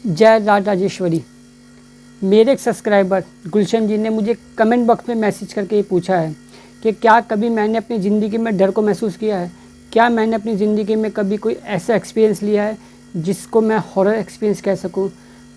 जय राजेश्वरी। मेरे एक सब्सक्राइबर गुलशन जी ने मुझे कमेंट बॉक्स में मैसेज करके ये पूछा है कि क्या कभी मैंने अपनी ज़िंदगी में डर को महसूस किया है, क्या मैंने अपनी ज़िंदगी में कभी कोई ऐसा एक्सपीरियंस लिया है जिसको मैं हॉरर एक्सपीरियंस कह सकूं।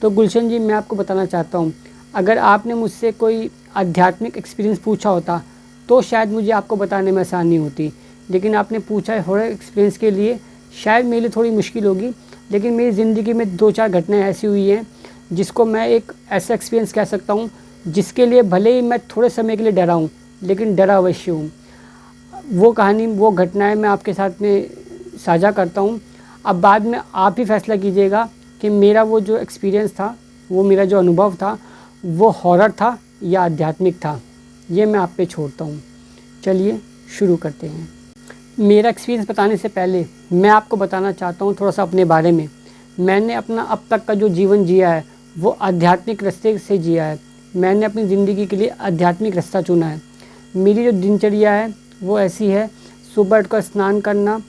तो गुलशन जी, मैं आपको बताना चाहता हूं, अगर आपने मुझसे कोई आध्यात्मिक एक्सपीरियंस पूछा होता तो शायद मुझे आपको बताने में आसानी होती, लेकिन आपने पूछा है हॉरर एक्सपीरियंस के लिए, शायद मेरे लिए थोड़ी मुश्किल होगी। लेकिन मेरी ज़िंदगी में 2-4 घटनाएँ ऐसी हुई हैं जिसको मैं एक ऐसा एक्सपीरियंस कह सकता हूँ जिसके लिए भले ही मैं थोड़े समय के लिए डरा हूँ, लेकिन डरा अवश्य हूँ। वो कहानी, वो घटनाएं मैं आपके साथ में साझा करता हूँ। अब बाद में आप ही फैसला कीजिएगा कि मेरा वो जो एक्सपीरियंस था, वो मेरा जो अनुभव था, वो हॉरर था या आध्यात्मिक था। ये मैं आप पे छोड़ता हूँ। चलिए शुरू करते हैं। मेरा एक्सपीरियंस बताने से पहले मैं आपको बताना चाहता हूँ थोड़ा सा अपने बारे में। मैंने अपना अब तक का जो जीवन जिया है वो आध्यात्मिक रास्ते से जिया है। मैंने अपनी ज़िंदगी के लिए आध्यात्मिक रास्ता चुना है। मेरी जो दिनचर्या है वो ऐसी है: सुबह उठकर स्नान करना,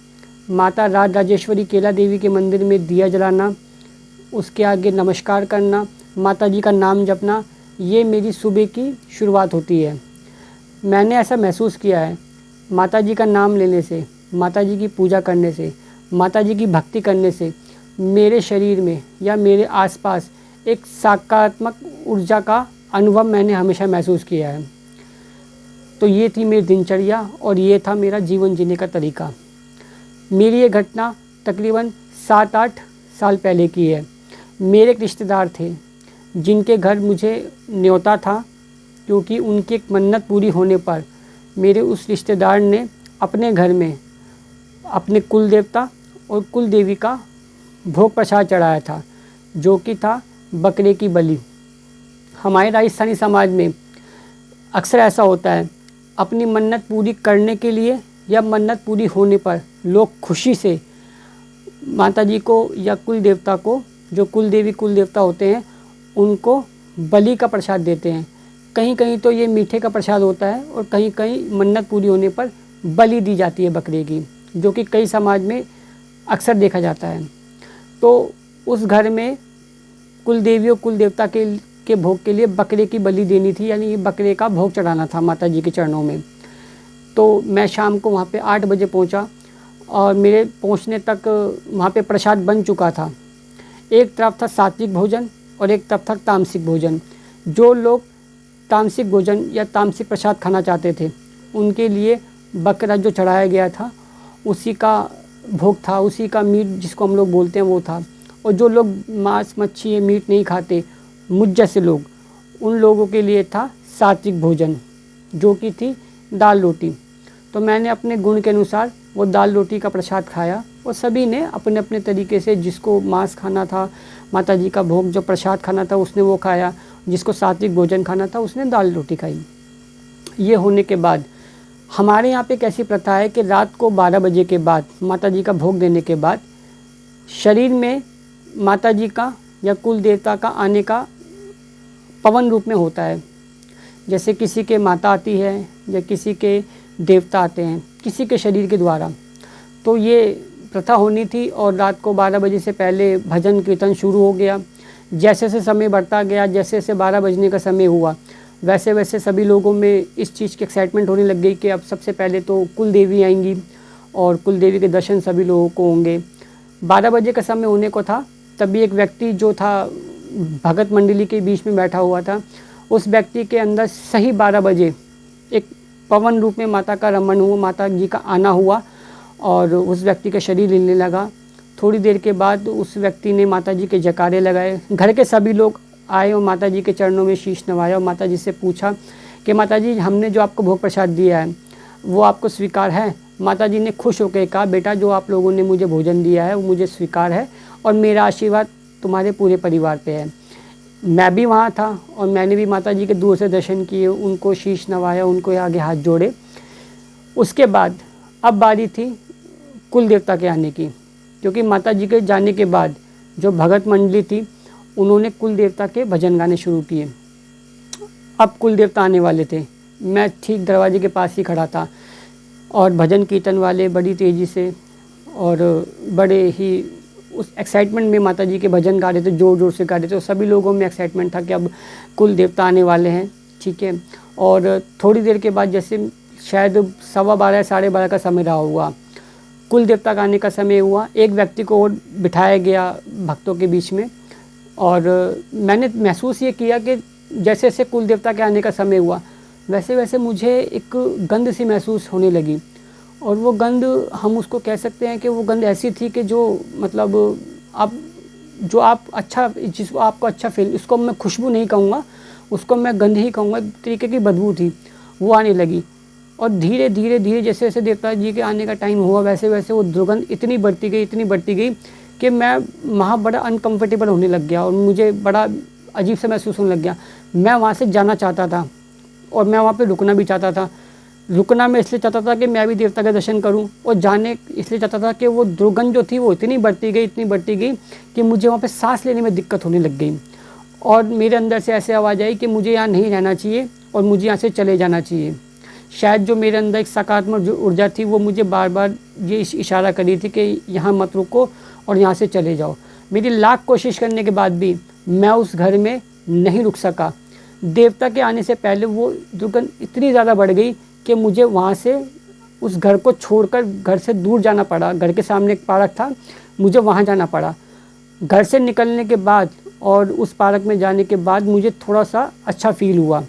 माता राजेश्वरी केला देवी के मंदिर में दिया जलाना, उसके आगे नमस्कार करना, माता जी का नाम जपना, ये मेरी सुबह की शुरुआत होती है। मैंने ऐसा महसूस किया है, माता जी का नाम लेने से, माता जी की पूजा करने से, माता जी की भक्ति करने से मेरे शरीर में या मेरे आसपास एक सकारात्मक ऊर्जा का अनुभव मैंने हमेशा महसूस किया है। तो ये थी मेरी दिनचर्या और ये था मेरा जीवन जीने का तरीका। मेरी ये घटना तकरीबन 7-8 साल पहले की है। मेरे एक रिश्तेदार थे जिनके घर मुझे न्योता था, क्योंकि उनकी एक मन्नत पूरी होने पर मेरे उस रिश्तेदार ने अपने घर में अपने कुल देवता और कुल देवी का भोग प्रसाद चढ़ाया था, जो कि था बकरे की बलि। हमारे राजस्थानी समाज में अक्सर ऐसा होता है, अपनी मन्नत पूरी करने के लिए या मन्नत पूरी होने पर लोग खुशी से माता जी को या कुल देवता को, जो कुल देवी कुल देवता होते हैं, उनको बलि का प्रसाद देते हैं। कहीं कहीं तो ये मीठे का प्रसाद होता है और कहीं कहीं मन्नत पूरी होने पर बलि दी जाती है बकरे की, जो कि कई समाज में अक्सर देखा जाता है। तो उस घर में कुल देवी और कुल देवता के भोग के लिए बकरे की बलि देनी थी, यानी बकरे का भोग चढ़ाना था माता जी के चरणों में। तो मैं शाम को वहाँ पे 8 बजे पहुँचा और मेरे पहुँचने तक वहाँ पे प्रसाद बन चुका था। एक तरफ था सात्विक भोजन और एक तरफ था तामसिक भोजन। जो लोग तामसिक भोजन या तामसिक प्रसाद खाना चाहते थे, उनके लिए बकरा जो चढ़ाया गया था उसी का भोग था, उसी का मीट जिसको हम लोग बोलते हैं वो था। और जो लोग मांस मच्छी मीट नहीं खाते, मुझ जैसे लोग, उन लोगों के लिए था सात्विक भोजन, जो कि थी दाल रोटी। तो मैंने अपने गुण के अनुसार वो दाल रोटी का प्रसाद खाया और सभी ने अपने अपने तरीके से, जिसको मांस खाना था, माता जी का भोग जो प्रसाद खाना था उसने वो खाया, जिसको सात्विक भोजन खाना था उसने दाल रोटी खाई। ये होने के बाद हमारे यहाँ पे एक ऐसी प्रथा है कि रात को 12 बजे के बाद, माता जी का भोग देने के बाद, शरीर में माता जी का या कुल देवता का आने का पवन रूप में होता है। जैसे किसी के माता आती है या किसी के देवता आते हैं किसी के शरीर के द्वारा। तो ये प्रथा होनी थी और रात को 12 बजे से पहले भजन कीर्तन शुरू हो गया। जैसे जैसे समय बढ़ता गया, जैसे जैसे 12 बजने का समय हुआ, वैसे वैसे सभी लोगों में इस चीज़ की एक्साइटमेंट होने लग गई कि अब सबसे पहले तो कुल देवी आएंगी और कुल देवी के दर्शन सभी लोगों को होंगे। 12 बजे का समय होने को था, तभी एक व्यक्ति जो था भगत मंडली के बीच में बैठा हुआ था, उस व्यक्ति के अंदर सही 12 बजे एक पवन रूप में माता का रमण हुआ, माता जी का आना हुआ और उस व्यक्ति का शरीर हिलने लगा। थोड़ी देर के बाद उस व्यक्ति ने माता जी के जयकारे लगाए। घर के सभी लोग आए और माता जी के चरणों में शीश नवाया और माता जी से पूछा कि माता जी, हमने जो आपको भोग प्रसाद दिया है वो आपको स्वीकार है? माता जी ने खुश होकर कहा, बेटा, जो आप लोगों ने मुझे भोजन दिया है वो मुझे स्वीकार है और मेरा आशीर्वाद तुम्हारे पूरे परिवार पे है। मैं भी वहाँ था और मैंने भी माता जी के दूर से दर्शन किए, उनको शीश नवाया, उनको आगे हाथ जोड़े। उसके बाद अब बारी थी कुल देवता के आने की, क्योंकि माता जी के जाने के बाद जो भगत मंडली थी उन्होंने कुल देवता के भजन गाने शुरू किए। अब कुल देवता आने वाले थे। मैं ठीक दरवाजे के पास ही खड़ा था और भजन कीर्तन वाले बड़ी तेज़ी से और बड़े ही उस एक्साइटमेंट में माता जी के भजन गा रहे थे, ज़ोर ज़ोर से गा रहे थे, और सभी लोगों में एक्साइटमेंट था कि अब कुल देवता आने वाले हैं, ठीक है। और थोड़ी देर के बाद जैसे शायद 12:15 साढ़े 12 का समय रहा हुआ, कुल देवता का आने का समय हुआ, एक व्यक्ति को और बिठाया गया भक्तों के बीच में, और मैंने महसूस ये किया कि जैसे जैसे कुल देवता के आने का समय हुआ वैसे वैसे मुझे एक गंध सी महसूस होने लगी। और वो गंध, हम उसको कह सकते हैं कि वो गंध ऐसी थी कि जो मतलब आप अच्छा, जिसको आपको अच्छा फील, उसको मैं खुशबू नहीं कहूँगा, उसको मैं गंध ही कहूँगा, एक तरीके की बदबू थी, वो आने लगी। और धीरे धीरे धीरे जैसे जैसे देवता जी के आने का टाइम हुआ वैसे वैसे वो दुर्गंध इतनी बढ़ती गई कि मैं वहाँ बड़ा अनकम्फर्टेबल होने लग गया, और मुझे बड़ा अजीब सा महसूस होने लग गया। मैं वहाँ से जाना चाहता था, और मैं वहाँ पे रुकना भी चाहता था। रुकना मैं इसलिए चाहता था कि मैं भी देवता के दर्शन करूं, और जाने इसलिए चाहता था कि वो दुर्गंध जो थी वो इतनी बढ़ती गई कि मुझे वहाँ पे सांस लेने में दिक्कत होने लग गई। और मेरे अंदर से ऐसे आवाज़ आई कि मुझे यहाँ नहीं रहना चाहिए और मुझे यहाँ से चले जाना चाहिए। शायद जो मेरे अंदर एक सकारात्मक जो ऊर्जा थी वो मुझे बार बार ये इशारा कर रही थी कि यहाँ मत रुको और यहाँ से चले जाओ। मेरी लाख कोशिश करने के बाद भी मैं उस घर में नहीं रुक सका। देवता के आने से पहले वो दुर्गंध इतनी ज़्यादा बढ़ गई कि मुझे वहाँ से उस घर को छोड़कर घर से दूर जाना पड़ा। घर के सामने एक पार्क था, मुझे वहाँ जाना पड़ा। घर से निकलने के बाद और उस पार्क में जाने के बाद मुझे थोड़ा सा अच्छा फील हुआ।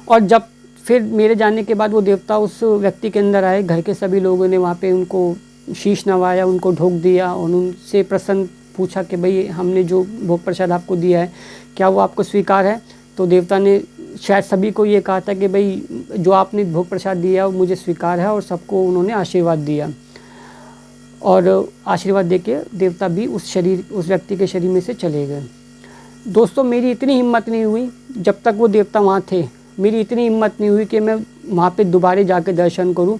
और जब फिर मेरे जाने के बाद वो देवता उस व्यक्ति के अंदर आए, घर के सभी लोगों ने वहाँ पे उनको शीश नवाया, उनको ढोक दिया और उनसे प्रसन्न पूछा कि भाई हमने जो भोग प्रसाद आपको दिया है क्या वो आपको स्वीकार है। तो देवता ने शायद सभी को ये कहा था कि भाई जो आपने भोग प्रसाद दिया वो मुझे स्वीकार है, और सबको उन्होंने आशीर्वाद दिया। और आशीर्वाद देके देवता भी उस व्यक्ति के शरीर में से चले गए। दोस्तों, मेरी इतनी हिम्मत नहीं हुई जब तक वो देवता वहाँ थे, मेरी इतनी हिम्मत नहीं हुई कि मैं वहाँ पे दोबारा जाके दर्शन करूँ।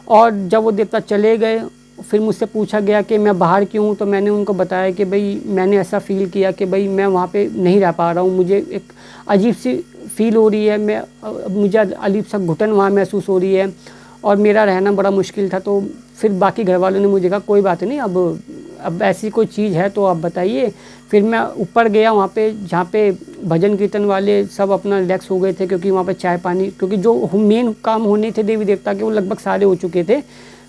और जब वो देवता चले गए फिर मुझसे पूछा गया कि मैं बाहर क्यों हूँ, तो मैंने उनको बताया कि भाई मैंने ऐसा फ़ील किया कि भाई मैं वहाँ पे नहीं रह पा रहा हूँ, मुझे एक अजीब सी फील हो रही है, मुझे अजीब सा घुटन वहाँ महसूस हो रही है और मेरा रहना बड़ा मुश्किल था। तो फिर बाकी घर वालों ने मुझे कहा कोई बात नहीं, अब ऐसी कोई चीज़ है तो आप बताइए। फिर मैं ऊपर गया वहाँ पे, जहाँ पे भजन कीर्तन वाले सब अपना रिलैक्स हो गए थे, क्योंकि वहाँ पे चाय पानी, क्योंकि जो मेन काम होने थे देवी देवता के वो लगभग सारे हो चुके थे।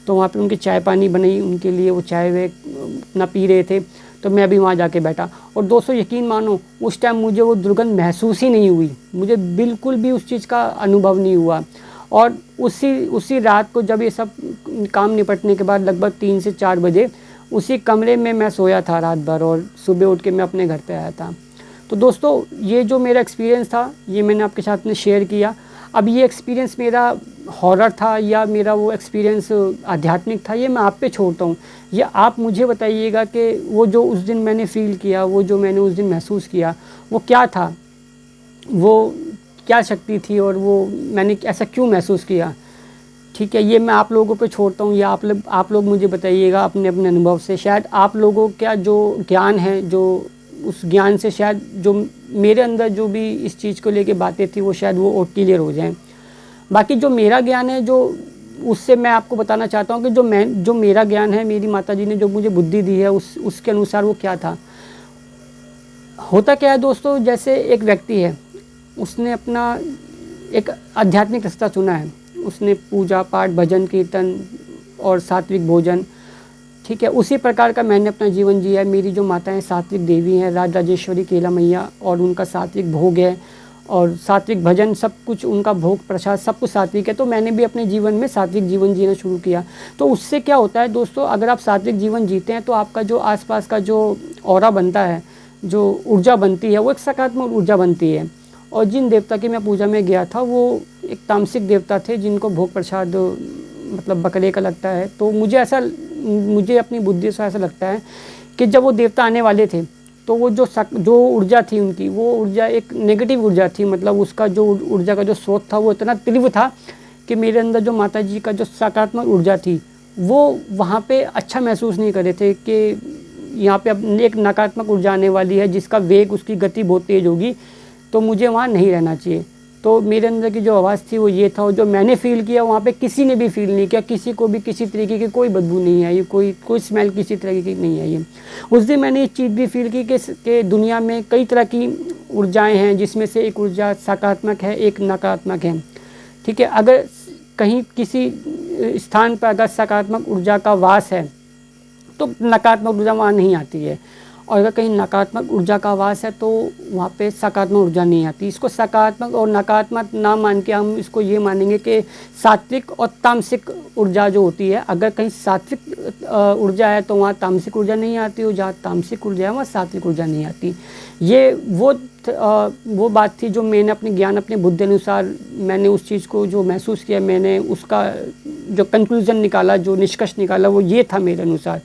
तो वहाँ पे उनकी चाय पानी बनाई उनके लिए, वो चाय वे अपना पी रहे थे, तो मैं भी वहाँ जाके बैठा। और दोस्तों यकीन मानो उस टाइम मुझे वो दुर्गंध महसूस ही नहीं हुई, मुझे बिल्कुल भी उस चीज़ का अनुभव नहीं हुआ। और उसी रात को जब ये सब काम निपटने के बाद लगभग 3 से 4 बजे उसी कमरे में मैं सोया था रात भर, और सुबह उठ के मैं अपने घर पे आया था। तो दोस्तों ये जो मेरा एक्सपीरियंस था ये मैंने आपके साथ में शेयर किया। अब ये एक्सपीरियंस मेरा हॉरर था या मेरा वो एक्सपीरियंस आध्यात्मिक था, ये मैं आप पे छोड़ता हूँ। ये आप मुझे बताइएगा कि वो जो उस दिन मैंने फ़ील किया, वो जो मैंने उस दिन महसूस किया, वो क्या था, वो क्या शक्ति थी, और वो मैंने ऐसा क्यों महसूस किया। ठीक है, ये मैं आप लोगों पे छोड़ता हूँ, या आप लोग मुझे बताइएगा अपने अपने अनुभव से। शायद आप लोगों का जो ज्ञान है, जो उस ज्ञान से शायद जो मेरे अंदर जो भी इस चीज़ को लेके बातें थी वो शायद वो और क्लियर हो जाएं। बाकी जो मेरा ज्ञान है, जो उससे मैं आपको बताना चाहता हूँ कि जो मेरा ज्ञान है, मेरी माता जी ने जो मुझे बुद्धि दी है उसके अनुसार वो क्या था। होता क्या है दोस्तों, जैसे एक व्यक्ति है, उसने अपना एक आध्यात्मिक रास्ता चुना है, उसने पूजा पाठ, भजन कीर्तन और सात्विक भोजन, ठीक है, उसी प्रकार का मैंने अपना जीवन जिया है। मेरी जो माताएं सात्विक देवी हैं, राजराजेश्वरी, केला मैया, और उनका सात्विक भोग है और सात्विक भजन, सब कुछ उनका भोग प्रसाद सब कुछ सात्विक है। तो मैंने भी अपने जीवन में सात्विक जीवन जीना शुरू किया। तो उससे क्या होता है दोस्तों, अगर आप सात्विक जीवन जीते हैं तो आपका जो आसपास का जो ऑरा बनता है, जो ऊर्जा बनती है, वो एक सकारात्मक ऊर्जा बनती है। और जिन देवता की मैं पूजा में गया था वो एक तामसिक देवता थे, जिनको भोग प्रसाद मतलब बकरे का लगता है। तो मुझे अपनी बुद्धि से ऐसा लगता है कि जब वो देवता आने वाले थे तो वो जो ऊर्जा थी उनकी, वो ऊर्जा एक नेगेटिव ऊर्जा थी। मतलब उसका जो ऊर्जा का जो स्रोत था वो इतना तीव्र था कि मेरे अंदर जो माता जी का जो सकारात्मक ऊर्जा थी वो वहाँ पे अच्छा महसूस नहीं कर रहे थे कि यहाँ पे अब एक नकारात्मक ऊर्जा आने वाली है जिसका वेग, उसकी गति बहुत तेज़ होगी, तो मुझे वहाँ नहीं रहना चाहिए। तो मेरे अंदर की जो आवाज़ थी वो ये था, और जो मैंने फ़ील किया वहाँ पे किसी ने भी फ़ील नहीं किया, किसी को भी किसी तरीके की कोई बदबू नहीं आई, कोई स्मेल किसी तरह की नहीं आई। उस दिन मैंने एक चीज़ भी फ़ील की कि दुनिया में कई तरह की ऊर्जाएँ हैं, जिसमें से एक ऊर्जा सकारात्मक है, एक नकारात्मक है। ठीक है, अगर कहीं किसी स्थान पर अगर सकारात्मक ऊर्जा का वास है तो नकारात्मक ऊर्जा वहाँ नहीं आती है, और अगर कहीं नकारात्मक ऊर्जा का वास है तो वहाँ पे सकारात्मक ऊर्जा नहीं आती। इसको सकारात्मक और नकारात्मक ना मान के हम इसको ये मानेंगे कि सात्विक और तामसिक ऊर्जा जो होती है, अगर कहीं सात्विक ऊर्जा है तो वहाँ तामसिक ऊर्जा नहीं आती, और जहाँ तामसिक ऊर्जा है वहाँ सात्विक ऊर्जा नहीं आती। ये वो बात थी जो मैंने अपने ज्ञान, अपने बुद्धि अनुसार मैंने उस चीज़ को जो महसूस किया, मैंने उसका जो कंक्लूज़न निकाला, जो निष्कर्ष निकाला, वो ये था मेरे अनुसार।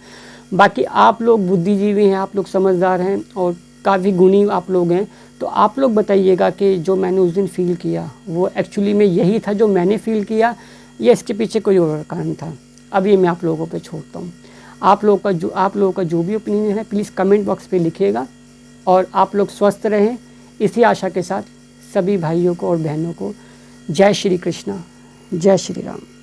बाकी आप लोग बुद्धिजीवी हैं, आप लोग समझदार हैं और काफ़ी गुणी आप लोग हैं, तो आप लोग बताइएगा कि जो मैंने उस दिन फ़ील किया वो एक्चुअली में यही था जो मैंने फ़ील किया, या इसके पीछे कोई और कारण था। अब ये मैं आप लोगों पे छोड़ता हूँ। आप लोगों का जो भी ओपिनियन है प्लीज़ कमेंट बॉक्स पे लिखिएगा, और आप लोग स्वस्थ रहें, इसी आशा के साथ सभी भाइयों को और बहनों को जय श्री कृष्णा, जय श्री राम।